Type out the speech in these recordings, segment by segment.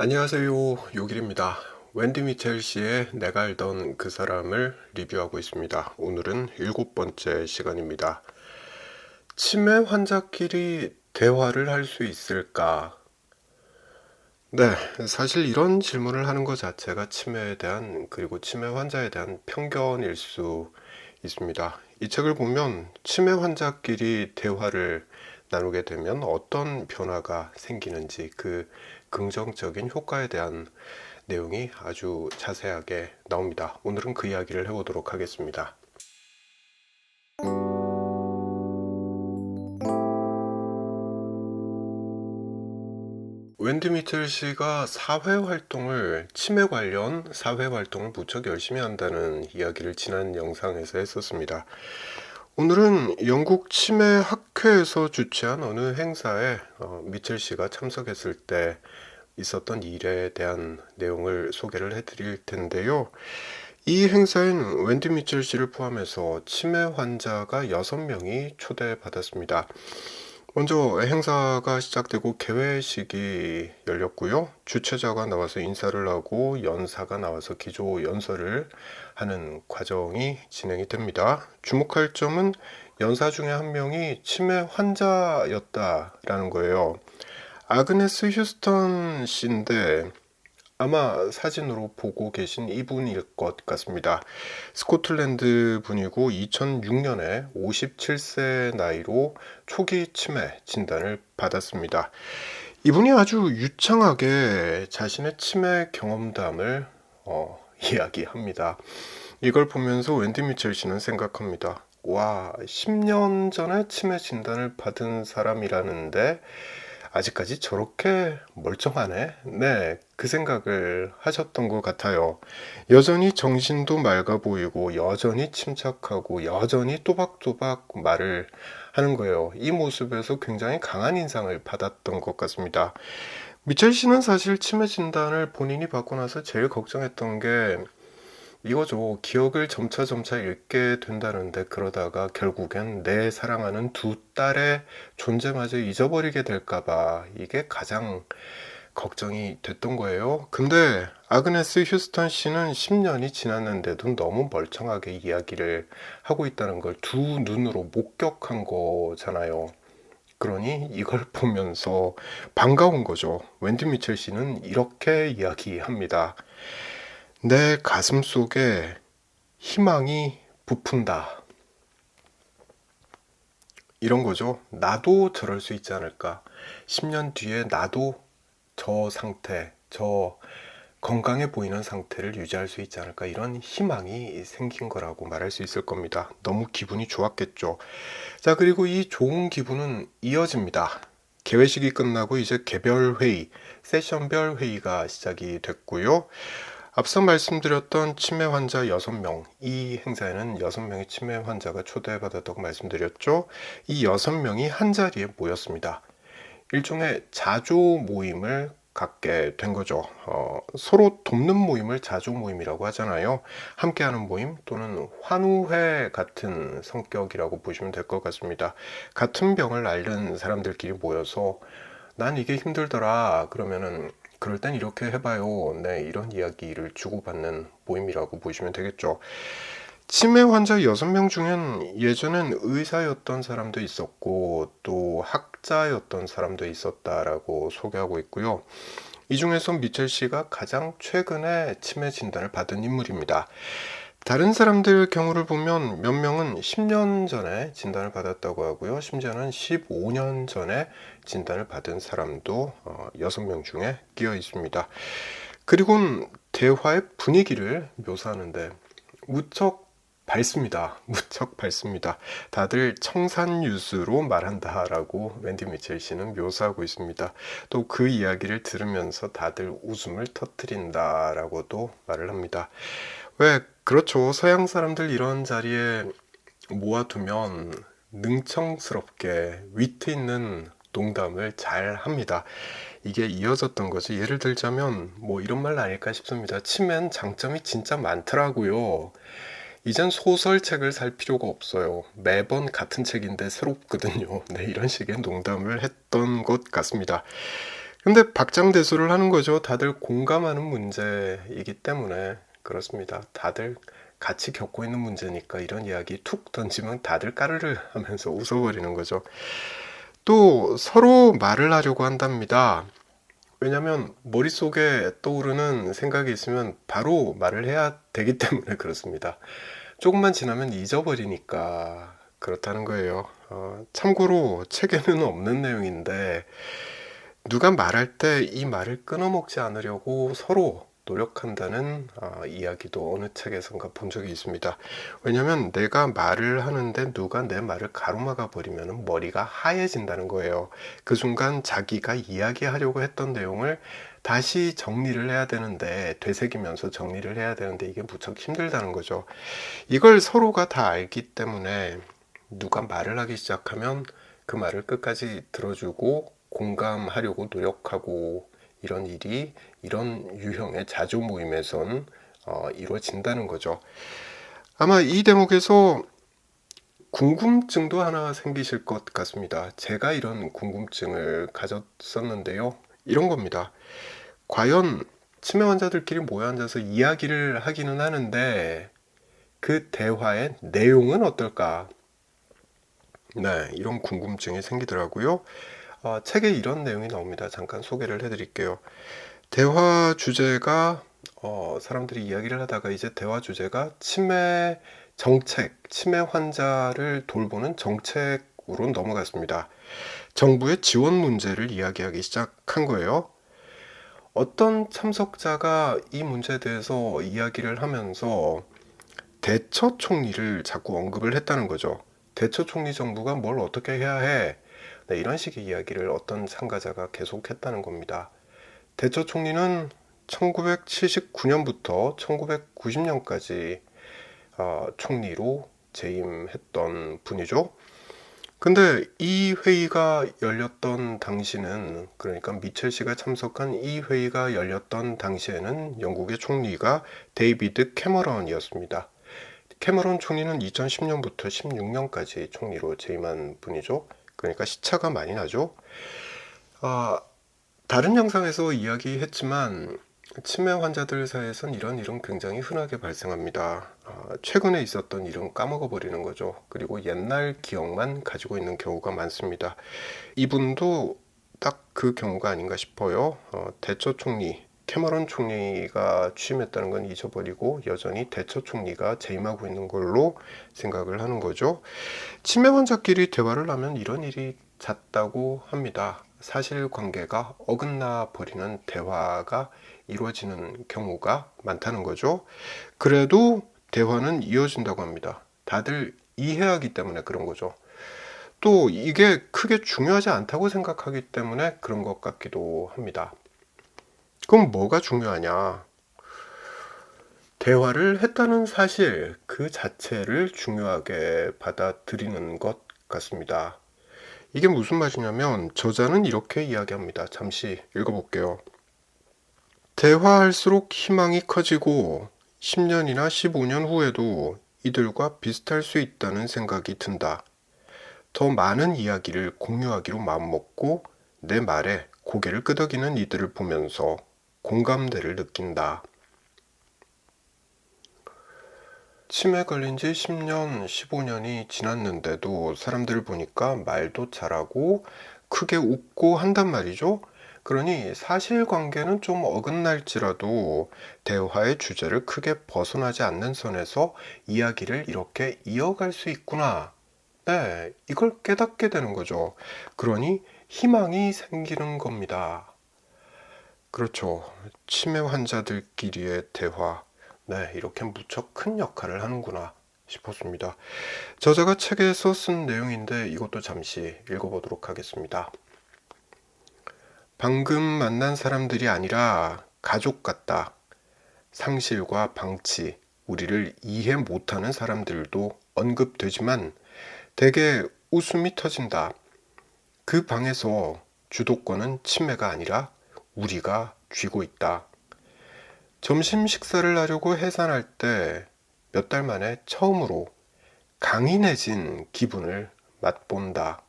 안녕하세요. 요길입니다. 웬디 미첼 씨의 내가 알던 그 사람을 리뷰하고 있습니다. 오늘은 7번째 시간입니다. 치매 환자끼리 대화를 할 수 있을까? 네, 사실 이런 질문을 하는 것 자체가 치매에 대한, 그리고 치매 환자에 대한 편견일 수 있습니다. 이 책을 보면 치매 환자끼리 대화를 나누게 되면 어떤 변화가 생기는지 그 긍정적인 효과에 대한 내용이 아주 자세하게 나옵니다. 오늘은 그 이야기를 해보도록 하겠습니다. 웬디 미첼 씨가 치매 관련 사회 활동을 무척 열심히 한다는 이야기를 지난 영상에서 했었습니다. 오늘은 영국 치매 학회에서 주최한 어느 행사에 미첼 씨가 참석했을 때 있었던 일에 대한 내용을 소개를 해드릴 텐데요. 이 행사엔 웬디 미첼 씨를 포함해서 치매 환자가 6명이 초대받았습니다. 먼저 행사가 시작되고 개회식이 열렸고요. 주최자가 나와서 인사를 하고 연사가 나와서 기조 연설을 하는 과정이 진행이 됩니다. 주목할 점은 연사 중에 한 명이 치매 환자였다라는 거예요. 아그네스 휴스턴 씨인데 아마 사진으로 보고 계신 이분일 것 같습니다. 스코틀랜드 분이고 2006년에 57세 나이로 초기 치매 진단을 받았습니다. 이분이 아주 유창하게 자신의 치매 경험담을 이야기합니다. 이걸 보면서 웬디 미첼 씨는 생각합니다. 와, 10년 전에 치매 진단을 받은 사람이라는데 아직까지 저렇게 멀쩡하네? 네, 그 생각을 하셨던 것 같아요. 여전히 정신도 맑아 보이고, 여전히 침착하고, 여전히 또박또박 말을 하는 거예요. 이 모습에서 굉장히 강한 인상을 받았던 것 같습니다. 미첼 씨는 사실 치매 진단을 본인이 받고 나서 제일 걱정했던 게 이거죠. 기억을 점차 잃게 된다는데 그러다가 결국엔 내 사랑하는 두 딸의 존재마저 잊어버리게 될까봐 이게 가장 걱정이 됐던 거예요. 근데 아그네스 휴스턴 씨는 10년이 지났는데도 너무 멀쩡하게 이야기를 하고 있다는 걸 두 눈으로 목격한 거잖아요. 그러니 이걸 보면서 반가운 거죠. 웬디 미첼 씨는 이렇게 이야기합니다. 내 가슴 속에 희망이 부푼다. 이런 거죠. 나도 저럴 수 있지 않을까. 10년 뒤에 나도 저 상태, 저 건강해 보이는 상태를 유지할 수 있지 않을까. 이런 희망이 생긴 거라고 말할 수 있을 겁니다. 너무 기분이 좋았겠죠. 자, 그리고 이 좋은 기분은 이어집니다. 개회식이 끝나고 이제 개별 회의, 세션별 회의가 시작이 됐고요. 앞서 말씀드렸던 치매 환자 6명, 이 행사에는 6명의 치매 환자가 초대받았다고 말씀드렸죠. 이 6명이 한자리에 모였습니다. 일종의 자조 모임을 갖게 된 거죠. 서로 돕는 모임을 자조 모임이라고 하잖아요. 함께하는 모임 또는 환우회 같은 성격이라고 보시면 될 것 같습니다. 같은 병을 앓는 사람들끼리 모여서 난 이게 힘들더라 그러면은 그럴 땐 이렇게 해봐요. 네, 이런 이야기를 주고받는 모임이라고 보시면 되겠죠. 치매 환자 6명 중엔 예전엔 의사였던 사람도 있었고 또 학자였던 사람도 있었다라고 소개하고 있고요. 이 중에서 미첼 씨가 가장 최근에 치매 진단을 받은 인물입니다. 다른 사람들 경우를 보면 몇 명은 10년 전에 진단을 받았다고 하고요. 심지어는 15년 전에 진단을 받은 사람도 6명 중에 끼어 있습니다. 그리고 대화의 분위기를 묘사하는데 무척 밝습니다. 무척 밝습니다. 다들 청산유수로 말한다라고 웬디 미첼 씨는 묘사하고 있습니다. 또 그 이야기를 들으면서 다들 웃음을 터뜨린다라고도 말을 합니다. 왜 그렇죠. 서양 사람들 이런 자리에 모아두면 능청스럽게 위트 있는 농담을 잘 합니다. 이게 이어졌던 거지. 예를 들자면 뭐 이런 말 아닐까 싶습니다. 치매는 장점이 진짜 많더라고요. 이젠 소설책을 살 필요가 없어요. 매번 같은 책인데 새롭거든요. 네, 이런 식의 농담을 했던 것 같습니다. 근데 박장대소를 하는 거죠. 다들 공감하는 문제이기 때문에 그렇습니다. 다들 같이 겪고 있는 문제니까 이런 이야기 툭 던지면 다들 까르르 하면서 웃어버리는 거죠. 또 서로 말을 하려고 한답니다. 왜냐면 머릿속에 떠오르는 생각이 있으면 바로 말을 해야 되기 때문에 그렇습니다. 조금만 지나면 잊어버리니까 그렇다는 거예요. 참고로 책에는 없는 내용인데 누가 말할 때 이 말을 끊어먹지 않으려고 서로 노력한다는 이야기도 어느 책에선가 본 적이 있습니다. 왜냐면 내가 말을 하는데 누가 내 말을 가로막아 버리면 머리가 하얘진다는 거예요. 그 순간 자기가 이야기하려고 했던 내용을 다시 정리를 해야 되는데, 되새기면서 정리를 해야 되는데 이게 무척 힘들다는 거죠. 이걸 서로가 다 알기 때문에 누가 말을 하기 시작하면 그 말을 끝까지 들어주고 공감하려고 노력하고, 이런 일이 이런 유형의 자조 모임에선 이루어진다는 거죠. 아마 이 대목에서 궁금증도 하나 생기실 것 같습니다. 제가 이런 궁금증을 가졌었는데요. 이런 겁니다. 과연 치매 환자들끼리 모여 앉아서 이야기를 하기는 하는데 그 대화의 내용은 어떨까? 네, 이런 궁금증이 생기더라고요. 책에 이런 내용이 나옵니다. 잠깐 소개를 해드릴게요. 대화 주제가 사람들이 이야기를 하다가 이제 대화 주제가 치매 정책, 치매 환자를 돌보는 정책으로 넘어갔습니다. 정부의 지원 문제를 이야기하기 시작한 거예요. 어떤 참석자가 이 문제에 대해서 이야기를 하면서 대처 총리를 자꾸 언급을 했다는 거죠. 대처 총리 정부가 뭘 어떻게 해야 해? 네, 이런 식의 이야기를 어떤 참가자가 계속했다는 겁니다. 대처 총리는 1979년부터 1990년까지 총리로 재임했던 분이죠. 근데 이 회의가 열렸던 당시는, 그러니까 미첼 씨가 참석한 이 회의가 열렸던 당시에는 영국의 총리가 데이비드 캐머런이었습니다. 캐머런 총리는 2010년부터 16년까지 총리로 재임한 분이죠. 그러니까 시차가 많이 나죠. 다른 영상에서 이야기했지만 치매 환자들 사이에선 이런 일은 굉장히 흔하게 발생합니다. 최근에 있었던 일은 까먹어 버리는 거죠. 그리고 옛날 기억만 가지고 있는 경우가 많습니다. 이분도 딱 그 경우가 아닌가 싶어요. 대처 총리 캐머런 총리가 취임했다는 건 잊어버리고 여전히 대처 총리가 재임하고 있는 걸로 생각을 하는 거죠. 치매 환자끼리 대화를 하면 이런 일이 잦다고 합니다. 사실관계가 어긋나 버리는 대화가 이루어지는 경우가 많다는 거죠. 그래도 대화는 이어진다고 합니다. 다들 이해하기 때문에 그런 거죠. 또 이게 크게 중요하지 않다고 생각하기 때문에 그런 것 같기도 합니다. 그럼 뭐가 중요하냐? 대화를 했다는 사실 그 자체를 중요하게 받아들이는 것 같습니다. 이게 무슨 말이냐면 저자는 이렇게 이야기합니다. 잠시 읽어볼게요. 대화할수록 희망이 커지고 10년이나 15년 후에도 이들과 비슷할 수 있다는 생각이 든다. 더 많은 이야기를 공유하기로 마음먹고 내 말에 고개를 끄덕이는 이들을 보면서 공감대를 느낀다. 치매 걸린 지 10년, 15년이 지났는데도 사람들을 보니까 말도 잘하고 크게 웃고 한단 말이죠. 그러니 사실관계는 좀 어긋날지라도 대화의 주제를 크게 벗어나지 않는 선에서 이야기를 이렇게 이어갈 수 있구나. 네, 이걸 깨닫게 되는 거죠. 그러니 희망이 생기는 겁니다. 그렇죠. 치매 환자들끼리의 대화. 네, 이렇게 무척 큰 역할을 하는구나 싶었습니다. 저자가 책에서 쓴 내용인데 이것도 잠시 읽어보도록 하겠습니다. 방금 만난 사람들이 아니라 가족 같다. 상실과 방치, 우리를 이해 못하는 사람들도 언급되지만 대개 웃음이 터진다. 그 방에서 주도권은 치매가 아니라 우리가 쥐고 있다. 점심 식사를 하려고 해산할 때 몇 달 만에 처음으로 강인해진 기분을 맛본다.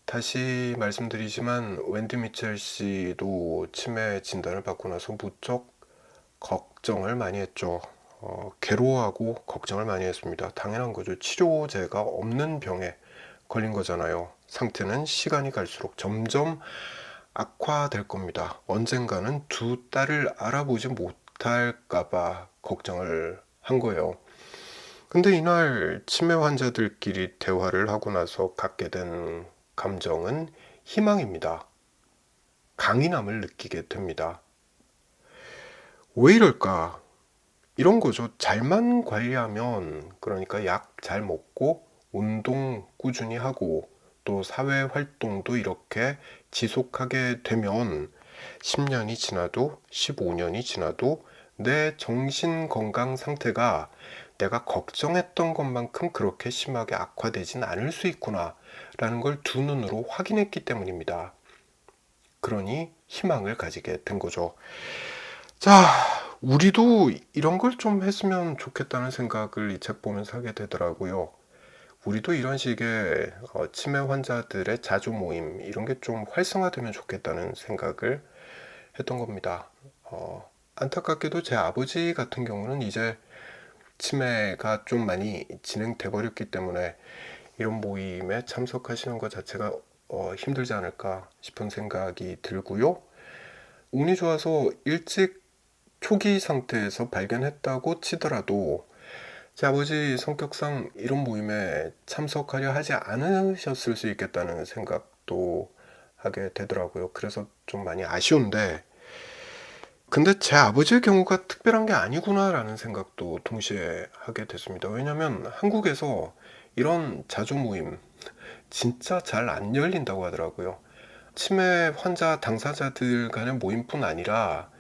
다시 말씀드리지만 웬디 미첼 씨도 치매 진단을 받고 나서 무척 걱정을 많이 했죠. 괴로워하고 걱정을 많이 했습니다. 당연한 거죠. 치료제가 없는 병에 걸린 거잖아요. 상태는 시간이 갈수록 점점 악화될 겁니다. 언젠가는 두 딸을 알아보지 못할까봐 걱정을 한 거예요. 근데 이날 치매 환자들끼리 대화를 하고 나서 갖게 된 감정은 희망입니다. 강인함을 느끼게 됩니다. 왜 이럴까? 이런 거죠. 잘만 관리하면, 그러니까 약 잘 먹고 운동 꾸준히 하고 또 사회 활동도 이렇게 지속하게 되면 10년이 지나도 15년이 지나도 내 정신 건강 상태가 내가 걱정했던 것만큼 그렇게 심하게 악화되진 않을 수 있구나 라는 걸 두 눈으로 확인했기 때문입니다. 그러니 희망을 가지게 된 거죠. 자, 우리도 이런 걸 좀 했으면 좋겠다는 생각을 이 책 보면서 하게 되더라고요. 우리도 이런 식의 치매 환자들의 자주 모임 이런 게 좀 활성화되면 좋겠다는 생각을 했던 겁니다. 안타깝게도 제 아버지 같은 경우는 이제 치매가 좀 많이 진행돼 버렸기 때문에 이런 모임에 참석하시는 것 자체가 힘들지 않을까 싶은 생각이 들고요. 운이 좋아서 일찍 초기 상태에서 발견했다고 치더라도 제 아버지 성격상 이런 모임에 참석하려 하지 않으셨을 수 있겠다는 생각도 하게 되더라고요. 그래서 좀 많이 아쉬운데, 근데 제 아버지의 경우가 특별한 게 아니구나라는 생각도 동시에 하게 됐습니다. 왜냐면 한국에서 이런 자조 모임 진짜 잘 안 열린다고 하더라고요. 치매 환자 당사자들 간의 모임뿐 아니라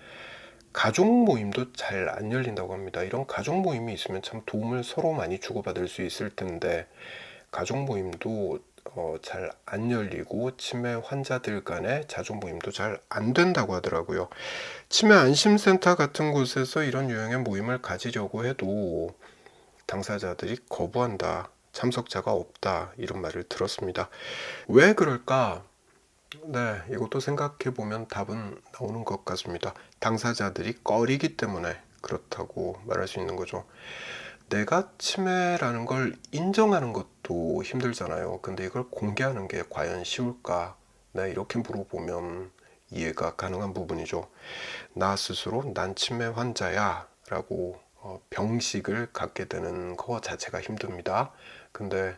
가족 모임도 잘 안 열린다고 합니다. 이런 가족 모임이 있으면 참 도움을 서로 많이 주고받을 수 있을 텐데 가족 모임도 잘 안 열리고 치매 환자들 간의 자족 모임도 잘 안 된다고 하더라고요. 치매 안심센터 같은 곳에서 이런 유형의 모임을 가지려고 해도 당사자들이 거부한다. 참석자가 없다. 이런 말을 들었습니다. 왜 그럴까? 네, 이것도 생각해 보면 답은 나오는 것 같습니다. 당사자들이 꺼리기 때문에 그렇다고 말할 수 있는 거죠. 내가 치매라는 걸 인정하는 것도 힘들잖아요. 근데 이걸 공개하는 게 과연 쉬울까? 네, 이렇게 물어보면 이해가 가능한 부분이죠. 나 스스로 난 치매 환자야 라고 병식을 갖게 되는 거 자체가 힘듭니다. 근데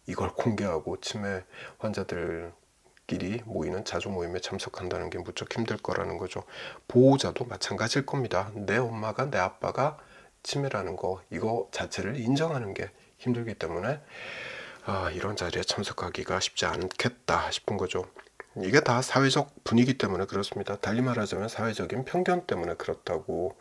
이걸 공개하고 치매 환자들끼리 모이는 자조 모임에 참석한다는 게 무척 힘들 거라는 거죠. 보호자도 마찬가지일 겁니다. 내 엄마가 내 아빠가 치매라는 거 이거 자체를 인정하는 게 힘들기 때문에 이런 자리에 참석하기가 쉽지 않겠다 싶은 거죠. 이게 다 사회적 분위기 때문에 그렇습니다. 달리 말하자면 사회적인 편견 때문에 그렇다고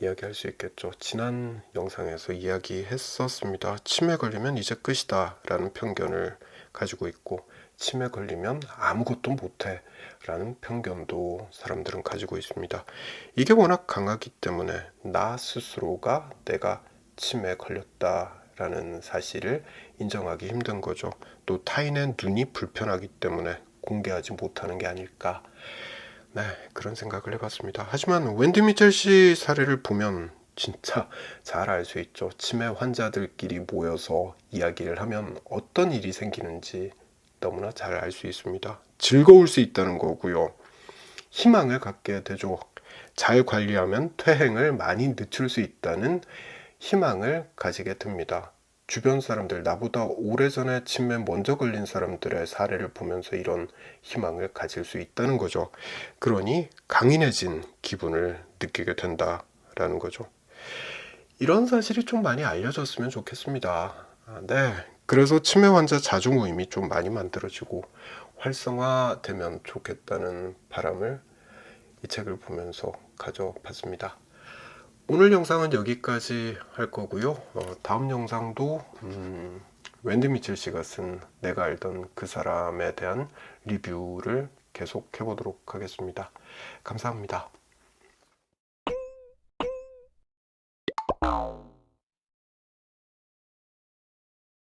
이야기할 수 있겠죠. 지난 영상에서 이야기했었습니다. 치매 걸리면 이제 끝이다 라는 편견을 가지고 있고 치매 걸리면 아무것도 못해 라는 편견도 사람들은 가지고 있습니다. 이게 워낙 강하기 때문에 나 스스로가 내가 치매에 걸렸다 라는 사실을 인정하기 힘든 거죠. 또 타인의 눈이 불편하기 때문에 공개하지 못하는 게 아닐까. 네, 그런 생각을 해봤습니다. 하지만 웬디 미첼 씨 사례를 보면 진짜 잘 알 수 있죠. 치매 환자들끼리 모여서 이야기를 하면 어떤 일이 생기는지 너무나 잘 알 수 있습니다. 즐거울 수 있다는 거고요. 희망을 갖게 되죠. 잘 관리하면 퇴행을 많이 늦출 수 있다는 희망을 가지게 됩니다. 주변 사람들, 나보다 오래전에 치매 먼저 걸린 사람들의 사례를 보면서 이런 희망을 가질 수 있다는 거죠. 그러니 강인해진 기분을 느끼게 된다라는 거죠. 이런 사실이 좀 많이 알려졌으면 좋겠습니다. 네. 그래서 치매 환자 자주 모임이 좀 많이 만들어지고 활성화되면 좋겠다는 바람을 이 책을 보면서 가져봤습니다. 오늘 영상은 여기까지 할 거고요. 다음 영상도 웬디 미첼 씨가 쓴 내가 알던 그 사람에 대한 리뷰를 계속 해보도록 하겠습니다. 감사합니다.